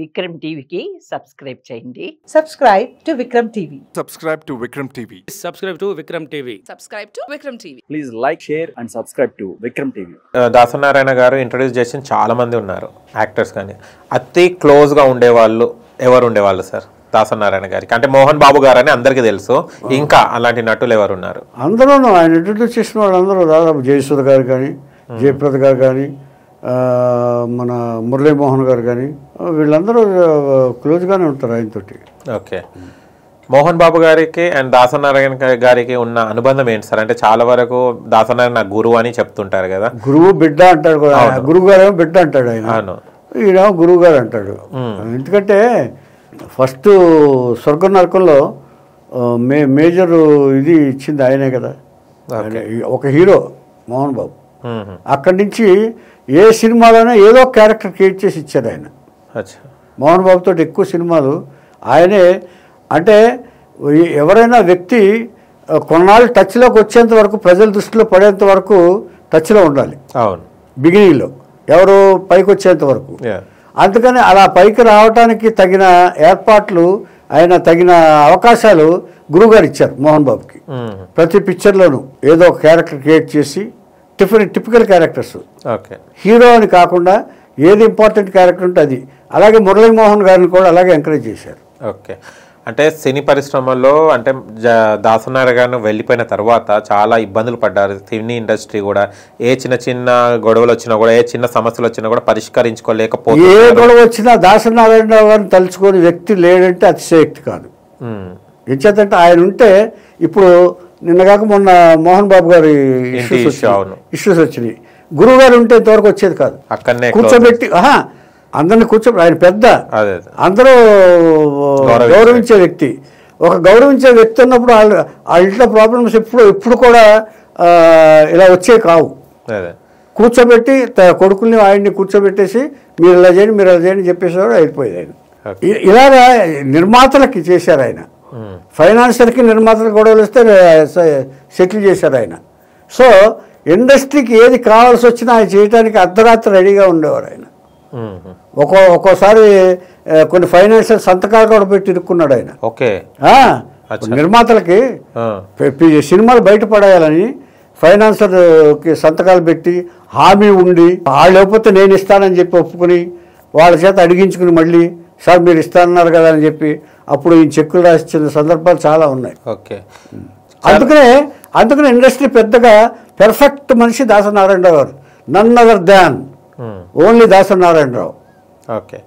విక్రమ్ టీవీకి సబ్స్క్రైబ్ చేయండి. Subscribe to Vikram TV. Subscribe to Vikram TV. Subscribe to Vikram TV. Subscribe to Vikram TV. Please like, share and subscribe to Vikram TV. Dasanarayana గారు introduce చేసిన చాలా మంది ఉన్నారు actors, కానీ అతి క్లోజ్గా ఉండేవాళ్ళు ఎవరు ఉండేవాళ్ళు సార్ దాసనారాయణ గారికి? అంటే మోహన్ బాబు గారు అని అందరికీ తెలుసు, ఇంకా అలాంటి నటులు ఎవరు ఉన్నారు? అందరూ ఆయన ఇంట్రడ్యూస్ చేసిన వాళ్ళు అందరూ దాదాపు జయసూర్య గారు కానీ, జయప్రద గారు కానీ, మన మురళీమోహన్ గారు కానీ, వీళ్ళందరూ క్లోజ్గానే ఉంటారు ఆయనతోటి. ఓకే, మోహన్ బాబు గారికి అండ్ దాసనారాయణ గారికి ఉన్న అనుబంధం ఏంటి సార్? అంటే చాలా వరకు దాసనారాయణ నా గురువు అని చెప్తుంటారు కదా. గురువు బిడ్డ అంటాడు, గురువు గారేమో బిడ్డ అంటాడు ఆయన, ఈయన గురువు గారు అంటాడు. ఎందుకంటే ఫస్ట్ స్వర్గ నరకంలో మేజర్ ఇది ఇచ్చింది ఆయనే కదా, ఒక హీరో మోహన్ బాబు. అక్కడి నుంచి ఏ సినిమాలోనే ఏదో క్యారెక్టర్ క్రియేట్ చేసి ఇచ్చారు ఆయన. మోహన్ బాబుతో ఎక్కువ సినిమాలు ఆయనే. అంటే ఎవరైనా వ్యక్తి కొన్నాళ్ళు టచ్లోకి వచ్చేంత వరకు, ప్రజల దృష్టిలో పడేంత వరకు టచ్లో ఉండాలి. అవును, బిగినింగ్లో ఎవరు పైకి వచ్చేంత వరకు. అందుకని అలా పైకి రావడానికి తగిన ఏర్పాట్లు, ఆయన తగిన అవకాశాలు గురువుగారు ఇచ్చారు మోహన్ బాబుకి. ప్రతి పిక్చర్లోనూ ఏదో ఒక క్యారెక్టర్ క్రియేట్ చేసి, టిపికల్ క్యారెక్టర్స్, హీరో అని కాకుండా ఏది ఇంపార్టెంట్ క్యారెక్టర్ ఉంటే అది. అలాగే మురళీమోహన్ గారిని కూడా అలాగే ఎంకరేజ్ చేశారు. ఓకే, అంటే సినీ పరిశ్రమలో అంటే దాసనారాయణ గారు వెళ్ళిపోయిన తర్వాత చాలా ఇబ్బందులు పడ్డారు సినీ ఇండస్ట్రీ కూడా. ఏ చిన్న గొడవలు వచ్చినా కూడా, ఏ చిన్న సమస్యలు వచ్చినా కూడా పరిష్కరించుకోలేకపోతే, ఏ గొడవ వచ్చినా దాసనారాయణ గారిని తలుచుకునే వ్యక్తి లేడంటే అతిశయోక్తి కాదు. ఎంచేతంటే ఆయన ఉంటే, ఇప్పుడు నిన్నగాక మొన్న మోహన్ బాబు గారి ఇష్యూస్ వచ్చినాయి, గురువు గారు ఉంటే ఇంతవరకు వచ్చేది కాదు. అక్కడనే కూర్చోబెట్టి అందరిని కూర్చోబెట్టి, ఆయన పెద్ద, అందరూ గౌరవించే వ్యక్తి. ఒక గౌరవించే వ్యక్తి ఉన్నప్పుడు వాళ్ళ ఇంట్లో ప్రాబ్లమ్స్ ఎప్పుడు కూడా ఇలా వచ్చే కావు. కూర్చోబెట్టి కొడుకుల్ని ఆయన్ని కూర్చోబెట్టేసి మీరు ఇలా చేయండి, మీరు ఇలా చేయండి చెప్పేసేవాడు, అయిపోయేది ఆయన. ఇలాగా నిర్మాతలకి చేశారు ఆయన, ఫైనాన్షియల్కి నిర్మాతలకు గొడవలు వస్తే సెటిల్ చేశారు ఆయన. సో ఇండస్ట్రీకి ఏది కావాల్సి వచ్చినా ఆయన చేయడానికి అర్ధరాత్రి రెడీగా ఉండేవారు ఆయన. ఒక్కోసారి కొన్ని ఫైనాన్షియల్ సంతకాలు కూడా పెట్టి ఇరుక్కున్నాడు ఆయన. ఓకే, నిర్మాతలకి సినిమాలు బయటపడేయాలని ఫైనాన్షియల్కి సంతకాలు పెట్టి, హామీ ఉండి, వాళ్ళు లేకపోతే నేను ఇస్తానని చెప్పి ఒప్పుకుని, వాళ్ళ చేత అడిగించుకుని మళ్ళీ సార్ మీరు ఇస్తానన్నారు కదా అని చెప్పి అప్పుడు ఈ చెక్కులు రాసిన సందర్భాలు చాలా ఉన్నాయి. ఓకే, అందుకనే ఇండస్ట్రీ పెద్దగా పెర్ఫెక్ట్ మనిషి దాసనారాయణరావు గారు, none other than only Dasanarayanarao. Okay.